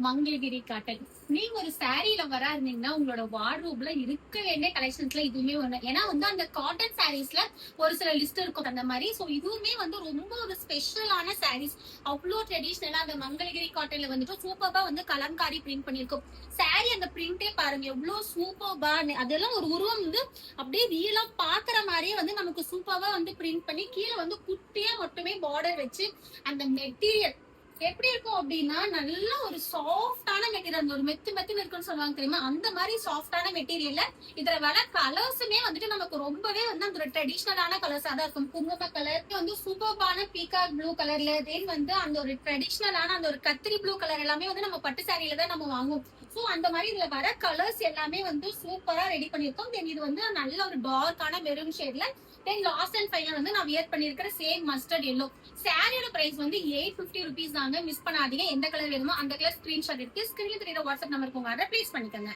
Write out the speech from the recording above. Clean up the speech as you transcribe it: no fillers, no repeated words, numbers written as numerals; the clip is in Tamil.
மங்களகிரி காட்டன். நீங்க ஒரு சாரீல வரா இருந்தீங்கன்னா உங்களோட வார்ட்ரோப்ல இருக்க வேண்டிய கலெக்ஷன்ஸ்ல இதுவுமே ஒண்ணு. ஏன்னா வந்து அந்த காட்டன் சாரீஸ்ல ஒரு சில லிஸ்ட் இருக்கும் அந்த மாதிரி. சோ இதுவுமே வந்து ரொம்ப ஒரு ஸ்பெஷலான சாரீஸ். அவ்வளோ ட்ரெடிஷ்னலா அந்த மங்களகிரி காட்டன்ல வந்துட்டு சூப்பர்பா வந்து கலம்காரி பிரிண்ட் பண்ணிருக்கும். சாரி அந்த பிரிண்டே பாருங்க எவ்வளவு சூப்பர்பா. அதெல்லாம் ஒரு உருவம் வந்து அப்படியே ரியலா பாக்குற மாதிரியே வந்து நமக்கு சூப்பர்பா வந்து பிரிண்ட் பண்ணி கீழே வந்து குட்டியா மட்டுமே பார்டர் வச்சு அந்த மெட்டீரியல் எப்படி இருக்கும் அப்படின்னா நல்ல ஒரு சாஃப்டான மெட்டீரியல். அந்த ஒரு மெத்து இருக்குன்னு சொல்லுவாங்க தெரியுமா, அந்த மாதிரி சாஃப்டான மெட்டீரியல்ல இதுல வர கலர்ஸுமே வந்துட்டு நமக்கு ரொம்பவே வந்து அந்த ட்ரெடிஷ்னலான கலர்ஸா தான் இருக்கும். குங்கும கலர் வந்து சூப்பர்பான பீகாக் ப்ளூ கலர்ல, தென் வந்து அந்த ஒரு ட்ரெடிஷ்னலான அந்த ஒரு கத்திரி ப்ளூ கலர் எல்லாமே வந்து நம்ம பட்டு சாரியில தான் நம்ம வாங்குவோம். சோ அந்த மாதிரி இதுல வர கலர்ஸ் எல்லாமே வந்து சூப்பரா ரெடி பண்ணிருக்கோம். தென் இது வந்து நல்ல ஒரு டார்க்கான மெரூன் ஷேட்ல, தென் லாஸ்ட் அண்ட் ஃபைனல் வந்து நான் வியர் பண்ணிருக்கிற சேம் மஸ்டர்ட் எல்லோ. சாரியோட பிரைஸ் வந்து 850 ருபீஸ் தாங்க. மிஸ் பண்ணாதீங்க. எந்த கலர் வேணுமோ அந்த கலர் ஸ்கிரீன்ஷாட் எடுத்து ஸ்கிரீன்ல தெரியுற வாட்ஸ்அப் நம்பருக்கு உங்க ஆர்டர் பிளேஸ் பண்ணிக்கோங்க.